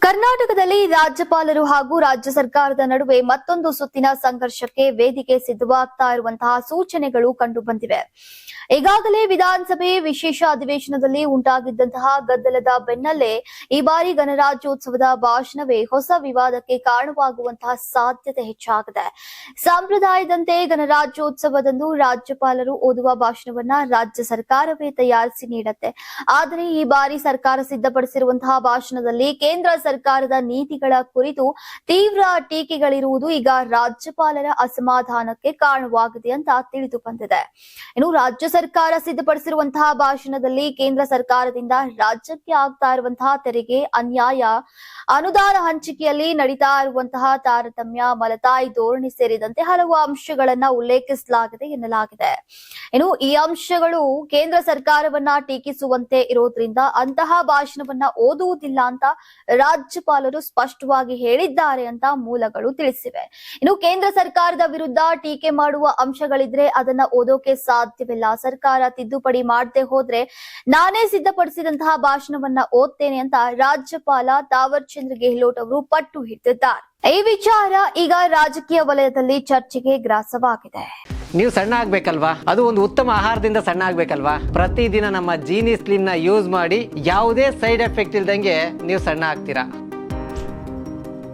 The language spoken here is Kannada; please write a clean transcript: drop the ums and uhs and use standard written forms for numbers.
ಕರ್ನಾಟಕದಲ್ಲಿ ರಾಜ್ಯಪಾಲರು ಹಾಗೂ ರಾಜ್ಯ ಸರ್ಕಾರದ ನಡುವೆ ಮತ್ತೊಂದು ಸುತ್ತಿನ ಸಂಘರ್ಷಕ್ಕೆ ವೇದಿಕೆ ಸಿದ್ಧವಾಗ್ತಾ ಇರುವಂತಹ ಸೂಚನೆಗಳು ಕಂಡುಬಂದಿವೆ. ಈಗಾಗಲೇ ವಿಧಾನಸಭೆ ವಿಶೇಷ ಅಧಿವೇಶನದಲ್ಲಿ ಉಂಟಾಗಿದ್ದಂತಹ ಗದ್ದಲದ ಬೆನ್ನಲ್ಲೇ ಈ ಬಾರಿ ಗಣರಾಜ್ಯೋತ್ಸವದ ಭಾಷಣವೇ ಹೊಸ ವಿವಾದಕ್ಕೆ ಕಾರಣವಾಗುವಂತಹ ಸಾಧ್ಯತೆ ಹೆಚ್ಚಾಗಿದೆ. ಸಂಪ್ರದಾಯದಂತೆ ಗಣರಾಜ್ಯೋತ್ಸವದಂದು ರಾಜ್ಯಪಾಲರು ಓದುವ ಭಾಷಣವನ್ನ ರಾಜ್ಯ ಸರ್ಕಾರವೇ ತಯಾರಿಸಿ ನೀಡುತ್ತೆ. ಆದರೆ ಈ ಬಾರಿ ಸರ್ಕಾರ ಸಿದ್ಧಪಡಿಸಿರುವಂತಹ ಭಾಷಣದಲ್ಲಿ ಕೇಂದ್ರ ಸರ್ಕಾರದ ನೀತಿಗಳ ಕುರಿತು ತೀವ್ರ ಟೀಕೆಗಳಿರುವುದು ಈಗ ರಾಜ್ಯಪಾಲರ ಅಸಮಾಧಾನಕ್ಕೆ ಕಾರಣವಾಗಿದೆ ಅಂತ ತಿಳಿದು ಬಂದಿದೆ. ಇನ್ನು ರಾಜ್ಯ ಸರ್ಕಾರ ಸಿದ್ಧಪಡಿಸಿರುವಂತಹ ಭಾಷಣದಲ್ಲಿ ಕೇಂದ್ರ ಸರ್ಕಾರದಿಂದ ರಾಜ್ಯಕ್ಕೆ ಆಗ್ತಾ ಇರುವಂತಹ ತೆರಿಗೆ ಅನ್ಯಾಯ, ಅನುದಾನ ಹಂಚಿಕೆಯಲ್ಲಿ ನಡೀತಾ ಇರುವಂತಹ ತಾರತಮ್ಯ, ಮಲತಾಯಿ ಧೋರಣೆ ಸೇರಿದಂತೆ ಹಲವು ಅಂಶಗಳನ್ನ ಉಲ್ಲೇಖಿಸಲಾಗಿದೆ ಎನ್ನಲಾಗಿದೆ. ಇನ್ನು ಈ ಅಂಶಗಳು ಕೇಂದ್ರ ಸರ್ಕಾರವನ್ನ ಟೀಕಿಸುವಂತೆ ಇರೋದ್ರಿಂದ ಅಂತಹ ಭಾಷಣವನ್ನ ಓದುವುದಿಲ್ಲ ಅಂತ ರಾಜ್ಯಪಾಲರು ಸ್ಪಷ್ಟವಾಗಿ ಹೇಳಿದ್ದಾರೆ ಅಂತ ಮೂಲಗಳು ತಿಳಿಸಿವೆ. ಇನ್ನು ಕೇಂದ್ರ ಸರ್ಕಾರದ ವಿರುದ್ಧ ಟೀಕೆ ಮಾಡುವ ಅಂಶಗಳಿದ್ರೆ ಅದನ್ನ ಓದೋಕೆ ಸಾಧ್ಯವಿಲ್ಲ. ಸರ್ಕಾರ ತಿದ್ದುಪಡಿ ಮಾಡದೆ ಹೋದ್ರೆ ನಾನೇ ಸಿದ್ಧಪಡಿಸಿದಂತಹ ಭಾಷಣವನ್ನ ಓದ್ತೇನೆ ಅಂತ ರಾಜ್ಯಪಾಲ ತಾವರ್ ಚಂದ್ ಗೆಹ್ಲೋಟ್ ಅವರು ಪಟ್ಟು ಹಿಡಿದಿದ್ದಾರೆ. ಈ ವಿಚಾರ ಈಗ ರಾಜಕೀಯ ವಲಯದಲ್ಲಿ ಚರ್ಚೆಗೆ ಗ್ರಾಸವಾಗಿದೆ. ನೀವು ಸಣ್ಣ ಆಗ್ಬೇಕಲ್ವಾ? ಅದು ಒಂದು ಉತ್ತಮ ಆಹಾರದಿಂದ ಸಣ್ಣ ಆಗ್ಬೇಕಲ್ವಾ? ಪ್ರತಿದಿನ ನಮ್ಮ ಜೀನಿ ಸ್ಲಿಮ್ ನ ಯೂಸ್ ಮಾಡಿ ಯಾವುದೇ ಸೈಡ್ ಎಫೆಕ್ಟ್ ಇಲ್ದಂಗೆ ನೀವು ಸಣ್ಣ ಆಗ್ತೀರಾ.